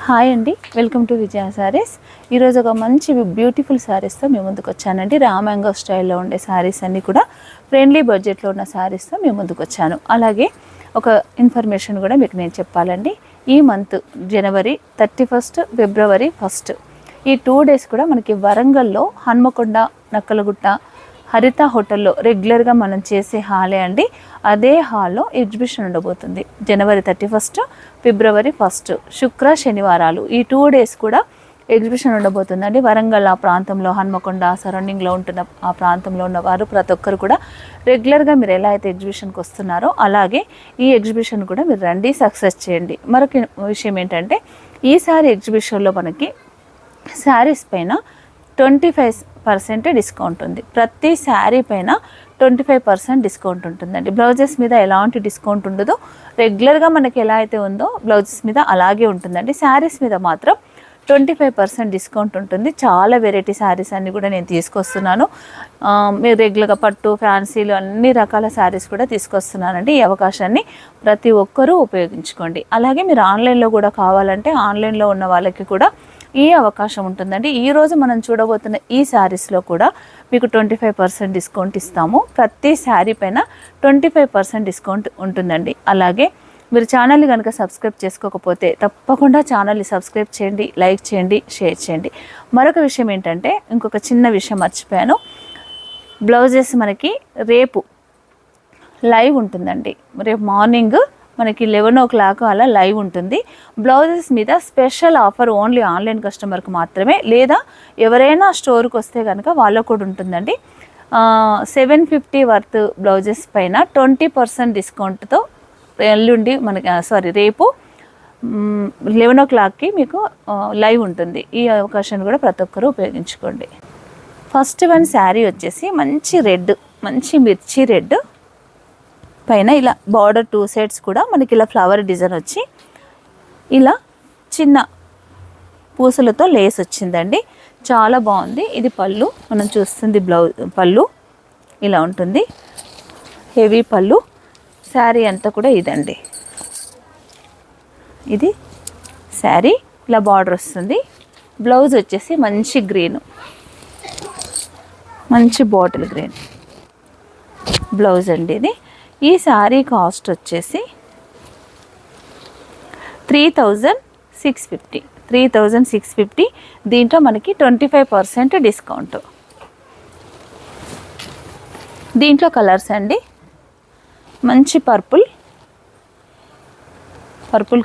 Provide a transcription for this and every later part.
Hi అండి, welcome to విజయ శారీస్. ఈరోజు ఒక మంచి బ్యూటిఫుల్ శారీస్తో మేము ముందుకు వచ్చానండి. రామాంగో స్టైల్లో ఉండే శారీస్ అన్నీ కూడా ఫ్రెండ్లీ బడ్జెట్లో ఉన్న శారీస్తో మేము ముందుకు వచ్చాను. అలాగే ఒక ఇన్ఫర్మేషన్ కూడా మీకు నేను చెప్పాలండి. ఈ మంత్ జనవరి 31, ఫిబ్రవరి 1 ఈ 2 days కూడా మనకి వరంగల్లో హన్మకొండ, నక్కలగుట్ట, హరిత హోటల్లో రెగ్యులర్గా మనం చేసే హాలే అండి. అదే హాల్లో ఎగ్జిబిషన్ ఉండబోతుంది. జనవరి 31, ఫిబ్రవరి 1 శుక్ర శనివారాలు ఈ 2 days కూడా ఎగ్జిబిషన్ ఉండబోతుందండి. వరంగల్ ఆ ప్రాంతంలో, హన్మకొండ సరౌండింగ్లో ఉంటున్న ఆ ప్రాంతంలో ఉన్నవారు ప్రతి ఒక్కరు కూడా రెగ్యులర్గా మీరు ఎలా అయితే ఎగ్జిబిషన్కి వస్తున్నారో అలాగే ఈ ఎగ్జిబిషన్ కూడా మీరు రండి, సక్సెస్ చేయండి. మరొక విషయం ఏంటంటే ఈసారి ఎగ్జిబిషన్లో మనకి శారీస్ పైన 25% డిస్కౌంట్ ఉంది. ప్రతి శారీ పైన 25% డిస్కౌంట్ ఉంటుందండి. బ్లౌజెస్ మీద ఎలాంటి డిస్కౌంట్ ఉండదో, రెగ్యులర్గా మనకి ఎలా అయితే ఉందో బ్లౌజెస్ మీద అలాగే ఉంటుందండి. శారీస్ మీద మాత్రం 25% డిస్కౌంట్ ఉంటుంది. చాలా వెరైటీ శారీస్ అన్నీ కూడా నేను తీసుకొస్తున్నాను. మీరు రెగ్యులర్గా పట్టు, ఫ్యాన్సీలు అన్ని రకాల శారీస్ కూడా తీసుకొస్తున్నానండి. ఈ అవకాశాన్ని ప్రతి ఒక్కరూ ఉపయోగించుకోండి. అలాగే మీరు ఆన్లైన్లో కూడా కావాలంటే ఆన్లైన్లో ఉన్న వాళ్ళకి కూడా ఈ అవకాశం ఉంటుందండి. ఈరోజు మనం చూడబోతున్న ఈ శారీస్లో కూడా మీకు 25% డిస్కౌంట్ ఇస్తాము. ప్రతి శారీ పైన 25% డిస్కౌంట్ ఉంటుందండి. అలాగే మీరు ఛానల్ని కనుక సబ్స్క్రైబ్ చేసుకోకపోతే తప్పకుండా ఛానల్ని సబ్స్క్రైబ్ చేయండి, లైక్ చేయండి, షేర్ చేయండి. మరొక విషయం ఏంటంటే, ఇంకొక చిన్న విషయం మర్చిపోయాను. బ్లౌజెస్ మనకి రేపు లైవ్ ఉంటుందండి. రేపు మార్నింగ్ మనకి 11 o'clock అలా లైవ్ ఉంటుంది. బ్లౌజెస్ మీద స్పెషల్ ఆఫర్ ఓన్లీ ఆన్లైన్ కస్టమర్కి మాత్రమే, లేదా ఎవరైనా స్టోర్కి వస్తే కనుక వాళ్ళకు కూడా ఉంటుందండి. 750 వర్త్ బ్లౌజెస్ పైన 20% డిస్కౌంట్తో ఎల్లుండి మనకి రేపు 11 o'clockకి మీకు లైవ్ ఉంటుంది. ఈ అవకాశాన్ని కూడా ప్రతి ఒక్కరూ ఉపయోగించుకోండి. ఫస్ట్ వన్ శారీ వచ్చేసి మంచి రెడ్, మంచి మిర్చి రెడ్ పైన ఇలా బార్డర్ 2 sides కూడా మనకి ఇలా ఫ్లవర్ డిజైన్ వచ్చి ఇలా చిన్న పూసలతో లేస్ వచ్చిందండి. చాలా బాగుంది. ఇది పళ్ళు, మనం చూస్తుంది పళ్ళు ఇలా ఉంటుంది. హెవీ పళ్ళు. శారీ అంతా కూడా ఇదండి. ఇది శారీ ఇలా బార్డర్ వస్తుంది. బ్లౌజ్ వచ్చేసి మంచి గ్రీన్, మంచి బాటిల్ గ్రీన్ బ్లౌజ్ అండి ఇది. ఈ శారీ కాస్ట్ వచ్చేసి 3650. దీంట్లో మనకి 25% డిస్కౌంట్. దీంట్లో కలర్స్ అండి, మంచి పర్పుల్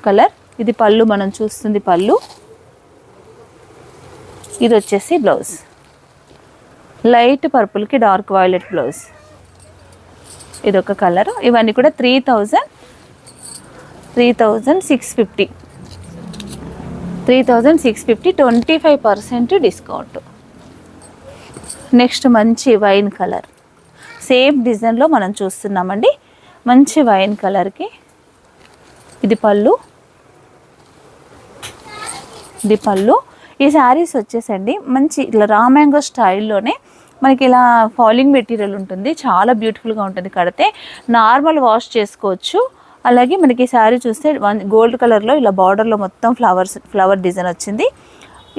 కలర్. ఇది పళ్ళు, మనం చూస్తుంది పళ్ళు. ఇది వచ్చేసి బ్లౌజ్, లైట్ పర్పుల్కి డార్క్ వైలెట్ బ్లౌజ్. ఇదొక కలరు. ఇవన్నీ కూడా 3650. 25% డిస్కౌంట్. నెక్స్ట్ మంచి వైన్ కలర్, సేమ్ డిజైన్లో మనం చూస్తున్నామండి. మంచి వైన్ కలర్కి ఇది పళ్ళు. ఈ శారీస్ వచ్చేసండి మంచి ఇట్లా రామాంగో స్టైల్లోనే మనకి ఇలా ఫాలింగ్ మెటీరియల్ ఉంటుంది. చాలా బ్యూటిఫుల్గా ఉంటుంది. కడితే నార్మల్ వాష్ చేసుకోవచ్చు. అలాగే మనకి ఈ శారీ చూస్తే గోల్డ్ కలర్లో ఇలా బార్డర్లో మొత్తం ఫ్లవర్ డిజైన్ వచ్చింది.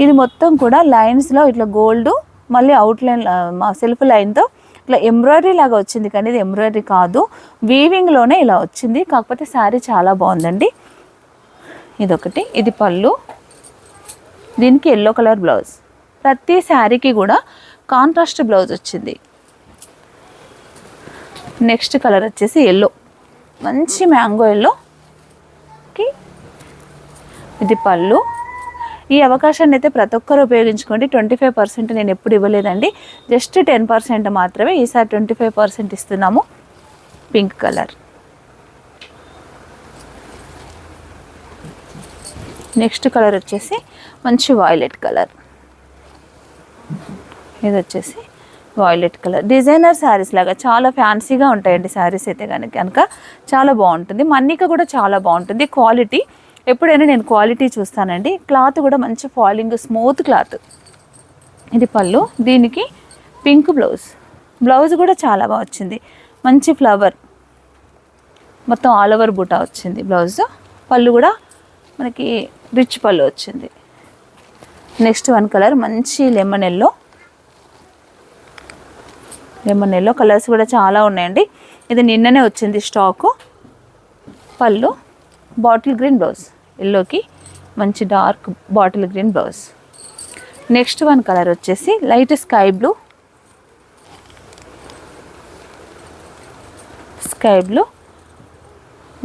ఇది మొత్తం కూడా లైన్స్లో ఇట్లా గోల్డ్, మళ్ళీ అవుట్లైన్ సెల్ఫ్ లైన్తో ఇట్లా ఎంబ్రాయిడరీ లాగా వచ్చింది. కానీ ఇది ఎంబ్రాయిడరీ కాదు, వీవింగ్లోనే ఇలా వచ్చింది. కాకపోతే శారీ చాలా బాగుందండి. ఇదొకటి. ఇది పళ్ళు. దీనికి ఎల్లో కలర్ బ్లౌజ్. ప్రతి శారీకి కూడా కాంట్రాస్ట్ బ్లౌజ్ వచ్చింది. నెక్స్ట్ కలర్ వచ్చేసి ఎల్లో, మంచి మ్యాంగో ఎల్లోకి ఇది పళ్ళు. ఈ అవకాశాన్ని అయితే ప్రతి ఒక్కరు ఉపయోగించుకోండి. 25% నేను ఎప్పుడు ఇవ్వలేదండి, జస్ట్ 10% మాత్రమే. ఈసారి 25% ఇస్తున్నాము. Pink colour. నెక్స్ట్ కలర్ వచ్చేసి మంచి వాయిలెట్ కలర్. ఇది వచ్చేసి వాయిలెట్ కలర్. డిజైనర్ శారీస్ లాగా చాలా ఫ్యాన్సీగా ఉంటాయండి శారీస్ అయితే కనుక చాలా బాగుంటుంది. మన్నిక కూడా చాలా బాగుంటుంది. క్వాలిటీ ఎప్పుడైనా నేను క్వాలిటీ చూస్తానండి. క్లాత్ కూడా మంచి ఫాలింగ్, స్మూత్ క్లాత్. ఇది పళ్ళు. దీనికి పింక్ బ్లౌజ్ కూడా చాలా బాగా వచ్చింది. మంచి ఫ్లవర్ మొత్తం ఆల్ ఓవర్ బూటా వచ్చింది బ్లౌజ్. పళ్ళు కూడా మనకి రిచ్ పళ్ళు వచ్చింది. నెక్స్ట్ వన్ కలర్ మంచి లెమన్ ఎల్లో కలర్స్ కూడా చాలా ఉన్నాయండి. ఇది నిన్ననే వచ్చింది స్టాకు. పళ్ళు బాటిల్ గ్రీన్ బ్లౌజ్, ఎల్లోకి మంచి dark bottle green blouse. Next one colour వచ్చేసి లైట్ స్కై బ్లూ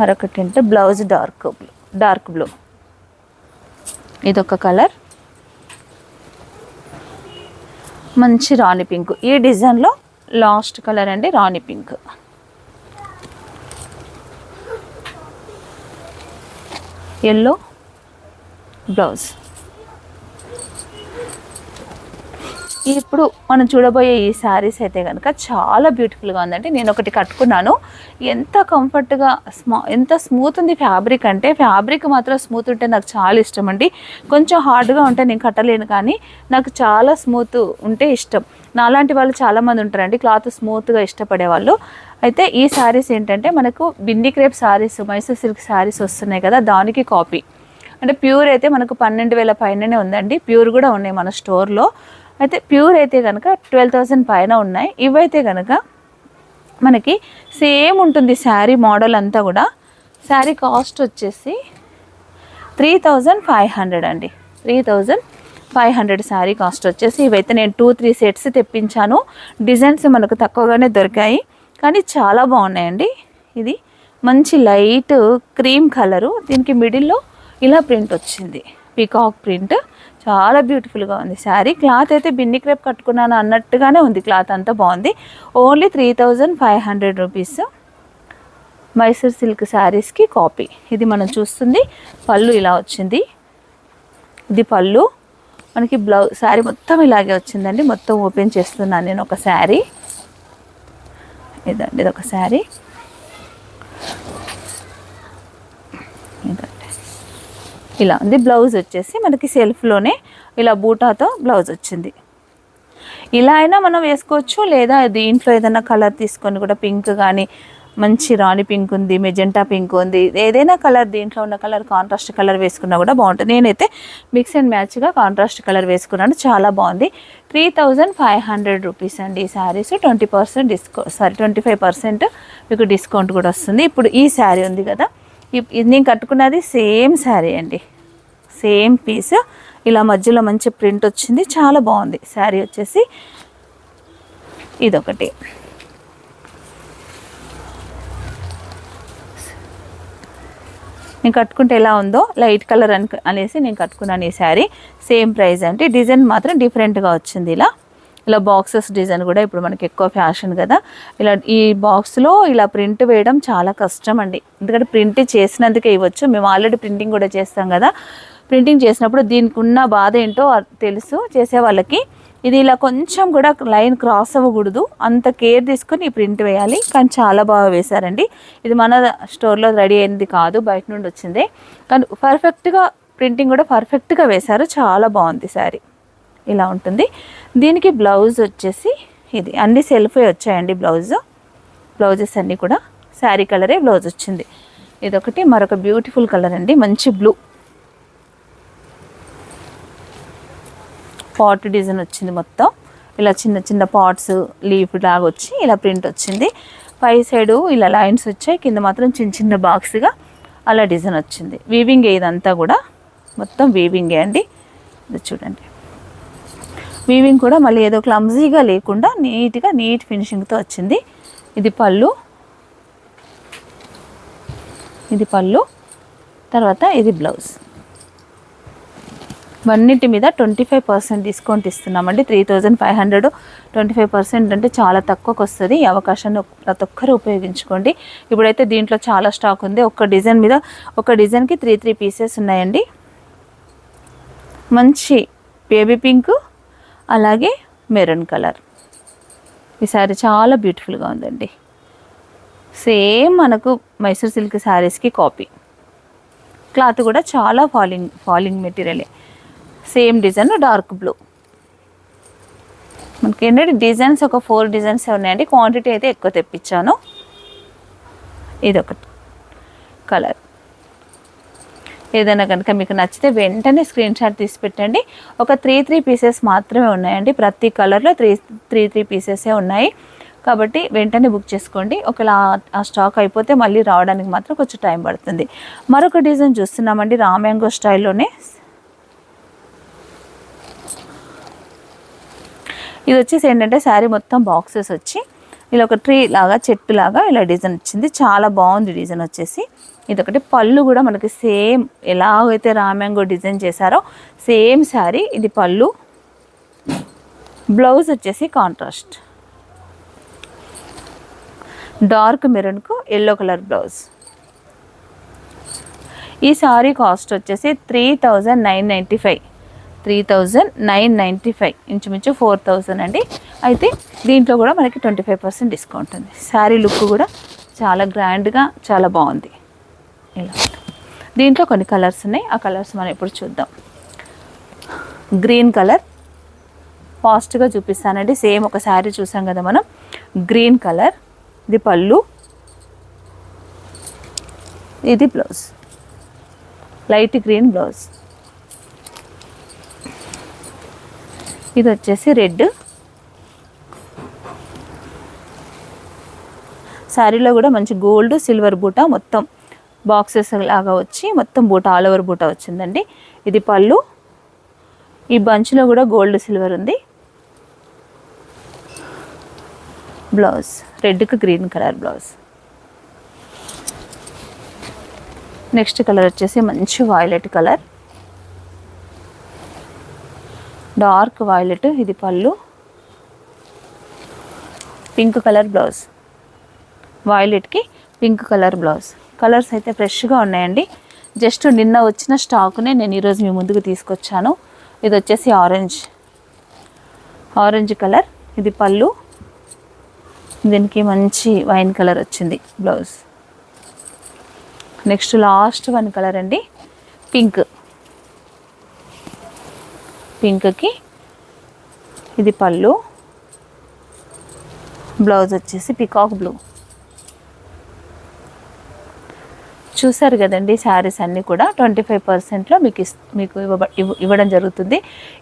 మరొకటి అంటే బ్లౌజ్ డార్క్ బ్లూ. ఇదొక కలర్ మంచి రాణి పింక్. ఈ డిజైన్లో లాస్ట్ కలర్ అండి రాణి పింక్. Yellow blouse. ఇప్పుడు మనం చూడబోయే ఈ శారీస్ అయితే కనుక చాలా బ్యూటిఫుల్గా ఉందండి. నేను ఒకటి కట్టుకున్నాను, ఎంత కంఫర్ట్గా ఎంత స్మూత్ ఉంది ఫ్యాబ్రిక్ అంటే. ఫ్యాబ్రిక్ మాత్రం స్మూత్ ఉంటే నాకు చాలా ఇష్టం అండి. కొంచెం హార్డ్గా ఉంటే నేను కట్టలేను, కానీ నాకు చాలా స్మూత్ ఉంటే ఇష్టం. నాలాంటి వాళ్ళు చాలామంది ఉంటారండి క్లాత్ స్మూత్గా ఇష్టపడే వాళ్ళు. అయితే ఈ శారీస్ ఏంటంటే మనకు బిండి క్రేప్ శారీస్, మైసూర్ సిల్క్ శారీస్ వస్తున్నాయి కదా, దానికి కాపీ. అంటే ప్యూర్ అయితే మనకు 12,000 పైననే ఉందండి. ప్యూర్ కూడా ఉన్నాయి మన స్టోర్లో. అయితే ప్యూర్ అయితే కనుక 12,000 పైన ఉన్నాయి. ఇవైతే కనుక మనకి సేమ్ ఉంటుంది శారీ మోడల్ అంతా కూడా. శారీ కాస్ట్ వచ్చేసి 3,500 అండి. 3,500 శారీ కాస్ట్ వచ్చేసి. ఇవైతే నేను 2-3 సెట్స్ తెప్పించాను. డిజైన్స్ మనకు తక్కువగానే దొరికాయి, కానీ చాలా బాగున్నాయండి. ఇది మంచి లైట్ క్రీమ్ కలరు, దీనికి మిడిల్లో ఇలా ప్రింట్ వచ్చింది, పీకాక్ ప్రింట్. చాలా బ్యూటిఫుల్గా ఉంది శారీ. క్లాత్ అయితే బిన్ని క్రేప్ కట్టుకున్నాను అన్నట్టుగానే ఉంది, క్లాత్ అంతా బాగుంది. ఓన్లీ 3,500 రూపీస్ మైసూర్ సిల్క్ శారీస్కి కాపీ. ఇది మనం చూస్తుంది పళ్ళు ఇలా వచ్చింది. ఇది పళ్ళు. మనకి బ్లౌజ్ శారీ మొత్తం ఇలాగే వచ్చిందండి. మొత్తం ఓపెన్ చేస్తున్నాను నేను ఒక శారీ. ఇదండి ఇదొక శారీ. ఇదండి ఇలా ఉంది. బ్లౌజ్ వచ్చేసి మనకి సెల్ఫ్లోనే ఇలా బూటాతో బ్లౌజ్ వచ్చింది. ఇలా అయినా మనం వేసుకోవచ్చు, లేదా దీంట్లో ఏదైనా కలర్ తీసుకొని కూడా, పింక్ కానీ మంచి రాణి పింక్ ఉంది, మెజెంటా పింక్ ఉంది, ఏదైనా కలర్ దీంట్లో ఉన్న కలర్ కాంట్రాస్ట్ కలర్ వేసుకున్నా కూడా బాగుంటుంది. నేనైతే మిక్స్ అండ్ మ్యాచ్గా కాంట్రాస్ట్ కలర్ వేసుకున్నాను, చాలా బాగుంది. 3,500 రూపీస్ అండి ఈ శారీస్. 25% మీకు డిస్కౌంట్ కూడా వస్తుంది. ఇప్పుడు ఈ శారీ ఉంది కదా, ఇది నేను కట్టుకున్నది సేమ్ శారీ అండి, సేమ్ పీస్. ఇలా మధ్యలో మంచి ప్రింట్ వచ్చింది, చాలా బాగుంది శారీ వచ్చేసి. ఇదొకటి. నేను కట్టుకుంటే ఎలా ఉందో లైట్ కలర్ అనేసి నేను కట్టుకున్నాను ఈ శారీ. సేమ్ ప్రైస్ అంటే డిజైన్ మాత్రం డిఫరెంట్గా వచ్చింది. ఇలా బాక్సెస్ డిజైన్ కూడా ఇప్పుడు మనకి ఎక్కువ ఫ్యాషన్ కదా. ఇలా ఈ బాక్స్లో ఇలా ప్రింట్ వేయడం చాలా కష్టం అండి, ఎందుకంటే ప్రింట్ చేసినందుకే ఇవ్వచ్చు. మేము ఆల్రెడీ ప్రింటింగ్ కూడా చేస్తాం కదా. ప్రింటింగ్ చేసినప్పుడు దీనికి ఉన్న బాధ ఏంటో తెలుసు చేసే వాళ్ళకి. ఇది ఇలా కొంచెం కూడా లైన్ క్రాస్ అవ్వకూడదు, అంత కేర్ తీసుకొని ఈ ప్రింట్ వేయాలి. కానీ చాలా బాగా వేశారండి. ఇది మన స్టోర్లో రెడీ అయింది కాదు, బయట నుండి వచ్చిందే. కానీ పర్ఫెక్ట్గా ప్రింటింగ్ కూడా పర్ఫెక్ట్గా వేశారు, చాలా బాగుంది శారీ. ఇలా ఉంటుంది. దీనికి బ్లౌజ్ వచ్చేసి ఇది అన్ని సెల్ఫే వచ్చాయండి. బ్లౌజెస్ అన్నీ కూడా శారీ కలరే బ్లౌజ్ వచ్చింది. ఇదొకటి. మరొక బ్యూటిఫుల్ కలర్ అండి, మంచి బ్లూ పాట్ డిజైన్ వచ్చింది. మొత్తం ఇలా చిన్న చిన్న పాట్స్ లీఫ్ లాగా వచ్చి ఇలా ప్రింట్ వచ్చింది. పై సైడు ఇలా లైన్స్ వచ్చాయి, కింద మాత్రం చిన్న చిన్న బాక్స్గా అలా డిజైన్ వచ్చింది. వీవింగ్ ఇదంతా కూడా మొత్తం వీవింగే అండి. ఇది చూడండి, వీవింగ్ కూడా మళ్ళీ ఏదో క్లమ్జీగా లేకుండా నీట్గా నీట్ ఫినిషింగ్తో వచ్చింది. ఇది పళ్ళు, తర్వాత ఇది బ్లౌజ్. అన్నిటి మీద 25% డిస్కౌంట్ ఇస్తున్నామండి. 3,500 25% అంటే చాలా తక్కువకు వస్తుంది. ఈ అవకాశాన్ని ప్రతి ఒక్కరు ఉపయోగించుకోండి. ఇప్పుడైతే దీంట్లో చాలా స్టాక్ ఉంది. ఒక డిజైన్ మీద ఒక డిజైన్కి 3 పీసెస్ ఉన్నాయండి. మంచి బేబీ పింక్, అలాగే మెరూన్ కలర్. ఈ శారీ చాలా బ్యూటిఫుల్గా ఉందండి. సేమ్ మనకు మైసూర్ సిల్క్ శారీస్కి కాపీ. క్లాత్ కూడా చాలా ఫాలింగ్ మెటీరియలే. Same design dark blue. మనకి ఏంటంటే డిజైన్స్ ఒక 4 డిజైన్స్ ఉన్నాయండి. క్వాంటిటీ అయితే ఎక్కువ తెప్పించాను. ఇదొకటి కలర్. ఏదైనా కనుక మీకు నచ్చితే వెంటనే స్క్రీన్ షాట్ తీసి పెట్టండి. ఒక 3 పీసెస్ మాత్రమే ఉన్నాయండి. ప్రతి కలర్లో 3 పీసెసే ఉన్నాయి కాబట్టి వెంటనే బుక్ చేసుకోండి. ఒకవేళ ఆ స్టాక్ అయిపోతే మళ్ళీ రావడానికి మాత్రం కొంచెం టైం పడుతుంది. మరొక డిజైన్ చూస్తున్నామండి, రా మ్యాంగో స్టైల్లోనే. ఇది వచ్చేసి ఏంటంటే శారీ మొత్తం బాక్సెస్ వచ్చి ఇలా ఒక ట్రీ లాగా చెట్టు లాగా ఇలా డిజైన్ వచ్చింది. చాలా బాగుంది డిజైన్ వచ్చేసి. ఇదొకటి పళ్ళు కూడా మనకి సేమ్ ఎలాగైతే రా మ్యాంగో డిజైన్ చేశారో సేమ్ శారీ ఇది పళ్ళు. బ్లౌజ్ వచ్చేసి కాంట్రాస్ట్ డార్క్ మెరూన్కు ఎల్లో కలర్ బ్లౌజ్. ఈ శారీ కాస్ట్ వచ్చేసి 3995. 3995 ఇంచుమించు 4000 అండి. అయితే దీంట్లో కూడా మనకి 25% డిస్కౌంట్ ఉంది. శారీ లుక్ కూడా చాలా గ్రాండ్గా చాలా బాగుంది. ఇలా దీంట్లో కొన్ని కలర్స్ ఉన్నాయి, ఆ కలర్స్ మనం ఇప్పుడు చూద్దాం. గ్రీన్ కలర్ ఫాస్ట్గా చూపిస్తానండి. సేమ్ ఒక శారీ చూసాం కదా మనం, గ్రీన్ కలర్. ఇది పళ్ళు, ఇది బ్లౌజ్, లైట్ గ్రీన్ బ్లౌజ్. ఇది వచ్చేసి రెడ్. శారీలో కూడా మంచి గోల్డ్ సిల్వర్ బూట మొత్తం బాక్సెస్ లాగా వచ్చి మొత్తం బూట ఆల్ ఓవర్ బూట వచ్చిందండి. ఇది పళ్ళు. ఈ బంచ్లో కూడా గోల్డ్ సిల్వర్ ఉంది. బ్లౌజ్ రెడ్కి green colour blouse. Next colour వచ్చేసి మంచి వైలెట్ కలర్, డార్క్ వైలెట్. ఇది పళ్ళు, పింక్ కలర్ బ్లౌజ్, వైలెట్కి పింక్ కలర్ బ్లౌజ్. కలర్స్ అయితే ఫ్రెష్గా ఉన్నాయండి. జస్ట్ నిన్న వచ్చిన స్టాక్నే నేను ఈరోజు మీ ముందుకు తీసుకొచ్చాను. ఇది వచ్చేసి ఆరెంజ్ కలర్. ఇది పళ్ళు, దీనికి మంచి వైన్ కలర్ వచ్చింది blouse. Next last one colour అండి, పింక్కి ఇది పళ్ళు, బ్లౌజ్ వచ్చేసి పికాక్ బ్లూ. చూసారు కదండి, శారీస్ అన్నీ కూడా 25%లో మీకు ఇవ్వడం జరుగుతుంది.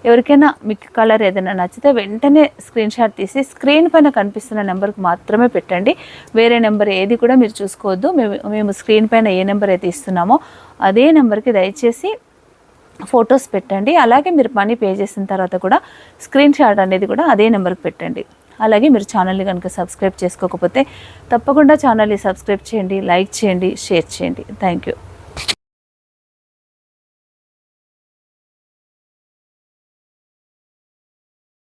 ఎవరికైనా మీకు కలర్ ఏదైనా నచ్చితే వెంటనే స్క్రీన్ షాట్ తీసి స్క్రీన్ పైన కనిపిస్తున్న నెంబర్కి మాత్రమే పెట్టండి. వేరే నెంబర్ ఏది కూడా మీరు చూసుకోవద్దు. మేము స్క్రీన్ పైన ఏ నెంబర్ అయితే ఇస్తున్నామో అదే నెంబర్కి దయచేసి ఫొటోస్ పెట్టండి. అలాగే మీరు మనీ పే చేసిన తర్వాత కూడా స్క్రీన్ షాట్ అనేది కూడా అదే నెంబర్కి పెట్టండి. అలాగే మీరు ఛానల్ని కనుక సబ్స్క్రైబ్ చేసుకోకపోతే తప్పకుండా ఛానల్ని సబ్స్క్రైబ్ చేయండి, లైక్ చేయండి, షేర్ చేయండి. Thank you.